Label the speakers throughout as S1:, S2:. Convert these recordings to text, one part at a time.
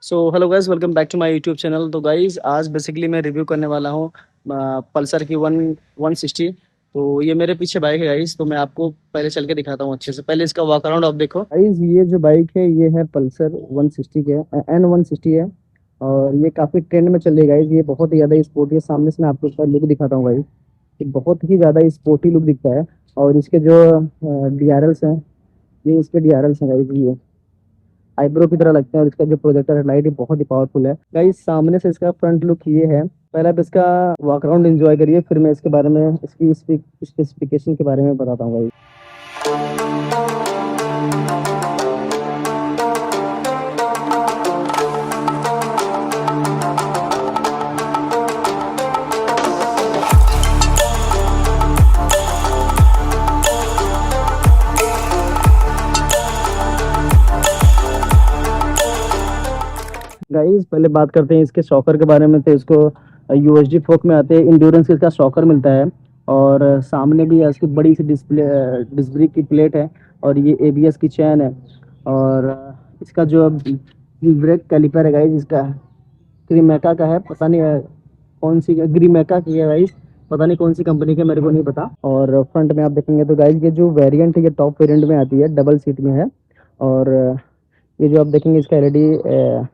S1: So hello guys, welcome back to my YouTube channel. तो guys आज basically मैं review करने वाला हूँ पल्सर की 160। तो ये मेरे पीछे बाइक है गाइस। तो मैं आपको पहले चल के दिखाता हूँ अच्छे से। पहले इसका वॉक अराउंड आप देखो गाइस। ये जो बाइक है ये है पल्सर 160 के N160 है। और ये काफ़ी ट्रेंड में चल रही है गाइस। ये बहुत ही ज़्यादा स्पोर्टी है। सामने से मैं आपको इसका लुक दिखाता हूँ गाइस। ये बहुत ही ज़्यादा स्पोर्टी लुक दिखता है। और इसके जो DRLs हैं, ये इसके DRLs हैं गाइस। ये आईब्रो की तरह लगते हैं। और इसका जो प्रोजेक्टर है लाइट, ये बहुत ही पावरफुल है गाइस। सामने से इसका फ्रंट लुक ये है। पहले आप इसका वॉक अराउंड एंजॉय करिए, फिर मैं इसके बारे में, इसकी स्पेसिफिकेशन के बारे में बताता हूँ गाइस। गाइस पहले बात करते हैं इसके शॉकर के बारे में। तो इसको USD फोक में आते हैं। इंड्योरेंस इसका शॉकर मिलता है। और सामने भी इसकी बड़ी सी डिस्क ब्रेक की प्लेट है। और ये ABS की चैन है। और इसका जो ब्रेक कैलिपर है गाइस, इसका क्रीमेका का है। पता नहीं कौन सी ग्रीमेका की है गाइस। पता नहीं कौन सी कंपनी के, मेरे को नहीं पता। और फ्रंट में आप देखेंगे तो गाइस ये जो वेरिएंट है ये टॉप वेरिएंट में आती है, डबल सीट में है। और ये जो आप देखेंगे इसका LED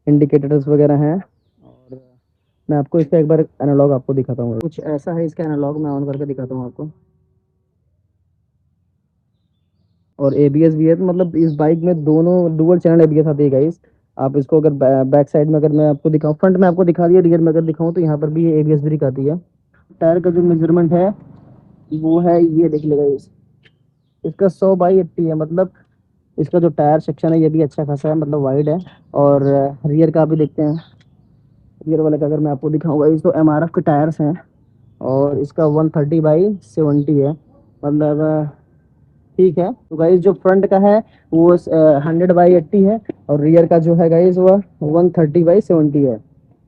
S1: इंडिकेटर्स वगैरह हैं। और मैं आपको इसका एक बार एनालॉग आपको दिखाता हूँ। कुछ ऐसा है इसका एनालॉग, मैं ऑन करके दिखाता हूँ आपको। और ABS भी है। तो मतलब इस बाइक में दोनों डुअल चैनल ABS आती है गाइस। आप इसको अगर बैक साइड में अगर मैं आपको दिखाऊं, फ्रंट में आपको दिखा दिया, रियर में अगर दिखाऊं तो यहाँ पर भी ABS ब्रेक आती है। टायर का जो मेजरमेंट है वो है, ये देख लेगा इस इसका 100/80 है। मतलब इसका जो टायर सेक्शन है ये भी अच्छा खासा है, मतलब वाइड है। और रियर का भी देखते हैं। रियर वाले का अगर मैं आपको दिखाऊंगा, इस तो MRF के टायर्स हैं। और इसका 130/70 है। मतलब ठीक है। तो गाइस जो फ्रंट का है वो 100/80 है। और रियर का जो है गाइस वो 130/70 है।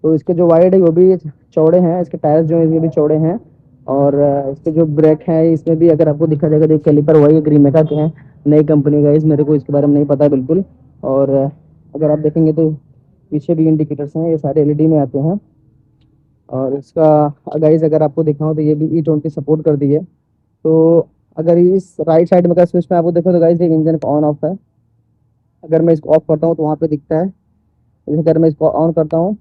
S1: तो इसके जो वाइड है वो भी चौड़े हैं, इसके टायर्स जो है ये भी चौड़े हैं। और इसके जो ब्रेक है इसमें भी अगर आपको दिखा जाएगा, जो कैलिपर वही ग्रीमेका के हैं, नई कंपनी गाइस। मेरे को इसके बारे में नहीं पता बिल्कुल। और अगर आप देखेंगे तो पीछे भी इंडिकेटर्स हैं, ये सारे LED में आते हैं। और इसका गाइस अगर आपको दिखाऊं तो ये भी E20 सपोर्ट कर दी है। तो अगर इस राइट साइड में का स्विच में आपको देखो तो गाइस ये इंजन का ऑन ऑफ है। अगर मैं इसको ऑफ करता हूँ तो वहाँ पे दिखता है। जैसे अगर मैं इसको ऑन करता हूँ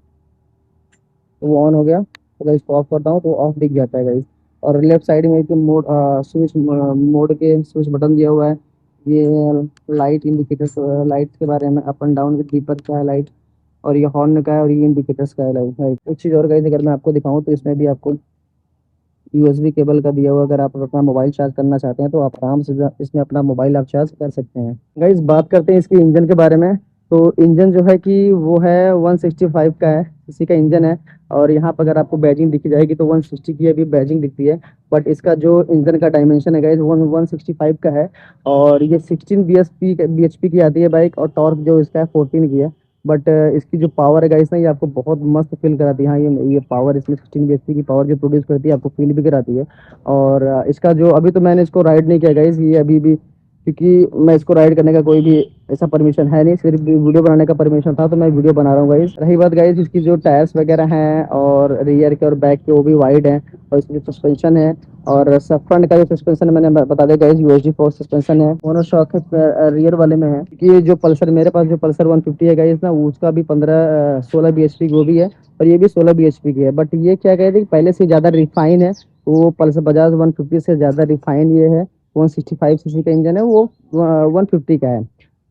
S1: तो वो ऑन हो गया। अगर इसको ऑफ करता हूँ तो ऑफ दिख जाता है गाइस। और लेफ्ट साइड में एक मोड स्विच मोड के स्विच बटन दिया हुआ है। ये लाइट इंडिकेटर्स, लाइट के बारे में, अप एंड डाउन दीपक का है लाइट। और ये हॉर्न का है, और ये इंडिकेटर्स का है लाइट। एक चीज़ और गाइस, अगर मैं आपको दिखाऊँ तो इसमें भी आपको USB केबल का दिया हुआ। अगर आप अपना मोबाइल चार्ज करना चाहते हैं तो आप आराम से इसमें अपना मोबाइल आप चार्ज कर सकते हैं। गाइस बात करते हैं इसकी इंजन के बारे में। तो इंजन जो है कि वो है 165 का है, इसी का इंजन है। और यहाँ पर अगर आपको बैजिंग दिखी जाएगी तो 160 की अभी बैजिंग दिखती है। बट इसका जो इंजन का डायमेंशन है गाइस 165 का है। और ये 16 bhp की आती है बाइक। और टॉर्क जो इसका है 14 की है। बट इसकी जो पावर है गाइस ना, ये आपको बहुत मस्त फील कराती है। हाँ, ये पावर इसमें 16 bhp की पावर जो प्रोड्यूस करती है, आपको फील भी कराती है। और इसका जो अभी तो मैंने इसको राइड नहीं किया गाइस, ये अभी भी, क्योंकि मैं इसको राइड करने का कोई भी ऐसा परमिशन है नहीं, सिर्फ वीडियो बनाने का परमिशन था, तो मैं वीडियो बना रहा हूँ गाइस। रही बात गाइस इसकी जो टायर्स वगैरह हैं और रियर के और बैक के, वो भी वाइड हैं। और इसकी जो सस्पेंशन है और सब फ्रंट का जो सस्पेंशन है, मैंने बता दिया गाइस, USD फोर्स सस्पेंशन है। मोनोशॉक रियर वाले में है। क्योंकि जो पल्सर, मेरे पास जो पल्सर 150 है गाइस ना, उसका भी 16 bhp की वो भी है। और ये भी 16 bhp की है। बट ये क्या कहते हैं, पहले से ज़्यादा रिफाइन है। वो पल्सर बजाज 150 से ज़्यादा रिफाइन ये है। 165 cc का इंजन है, वो 150 का है।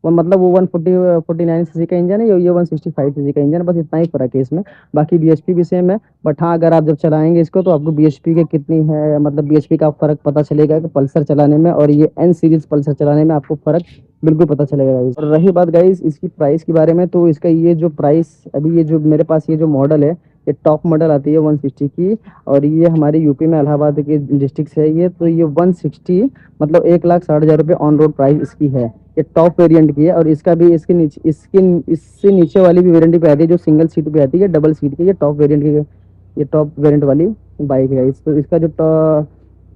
S1: वो मतलब वो 149 cc का इंजन है, ये 165 cc का इंजन है। बस इतना ही फर्क है इसमें। बाकी BHP भी सेम है। बट हाँ, अगर आप जब चलाएंगे इसको तो आपको BHP के कितनी है, मतलब BHP का फर्क पता चलेगा कि पल्सर चलाने में और ये N सीरीज पल्सर चलाने में आपको फर्क बिल्कुल पता चलेगा गाइस। और रही बात गाइस इसकी प्राइस के बारे में, तो इसका ये जो प्राइस अभी, ये जो मेरे पास ये जो मॉडल है, ये टॉप मॉडल आती है 160 की। और ये हमारे यूपी में इलाहाबाद के डिस्ट्रिक्ट से है ये। तो ये 160 मतलब 1,60,000 रुपये ऑन रोड प्राइस इसकी है। ये टॉप वेरिएंट की है। और इसका भी इसके नीचे, इससे नीचे वाली भी वेरिएंट पे आती है, जो सिंगल सीट पे आती है, डबल सीट की। ये टॉप वेरिएंट की, ये टॉप वेरिएंट वाली बाइक है। तो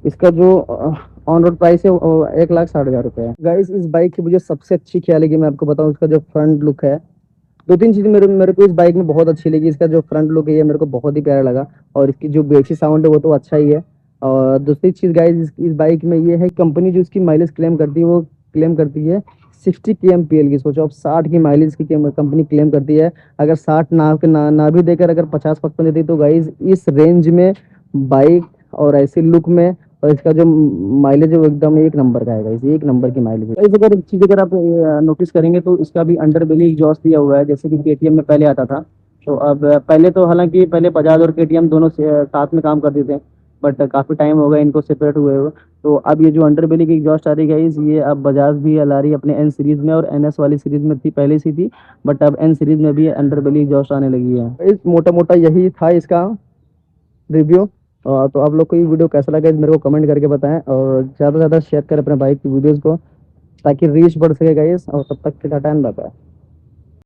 S1: इसका जो ऑन रोड प्राइस है वो 1,60,000 रुपये है गाइस। इस बाइक की मुझे सबसे अच्छी क्या लगी मैं आपको बताऊं, इसका जो फ्रंट लुक है दो तीन चीज़ें मेरे मेरे को इस बाइक में बहुत अच्छी लगी। इसका जो फ्रंट लुक है ये मेरे को बहुत ही प्यारा लगा, और इसकी जो बेसी साउंड है वो तो अच्छा ही है। और दूसरी चीज़ गाइस इस बाइक में ये है, कंपनी जो इसकी माइलेज क्लेम करती है वो क्लेम करती है 60 kmpl की। सोचो आप 60 की माइलेज की कंपनी क्लेम करती है। अगर 60 ना भी देकर अगर 50-55 देती तो गाइस इस रेंज में बाइक और ऐसे लुक में, और इसका जो माइलेज है वो एकदम एक नंबर का है गाइस, एक नंबर की माइलेज है। इस अगर एक चीज़ अगर आप नोटिस करेंगे तो इसका भी अंडर बेली एग्जॉस्ट दिया हुआ है, जैसे कि केटीएम में पहले आता था। तो अब पहले तो हालांकि पहले बजाज और केटीएम दोनों साथ में काम करते थे, बट काफ़ी टाइम हो गया इनको सेपरेट हुए। तो अब ये जो अंडर बेली की एग्जॉस्ट आ रही है गाइस, ये अब बजाज भी ला रही है अपने एन सीरीज में, और एनएस वाली सीरीज में थी पहले से थी, बट अब एन सीरीज में भी अंडर बेली एग्जॉस्ट आने लगी है। इस मोटा मोटा यही था इसका रिव्यू। तो आप लोग को ये वीडियो कैसा लगा मेरे को कमेंट करके बताएं, और ज़्यादा से ज़्यादा शेयर करें अपने बाइक की वीडियोज़ को, ताकि रीच बढ़ सके गाइस। और तब तक के टाटा एंड बाय बाय।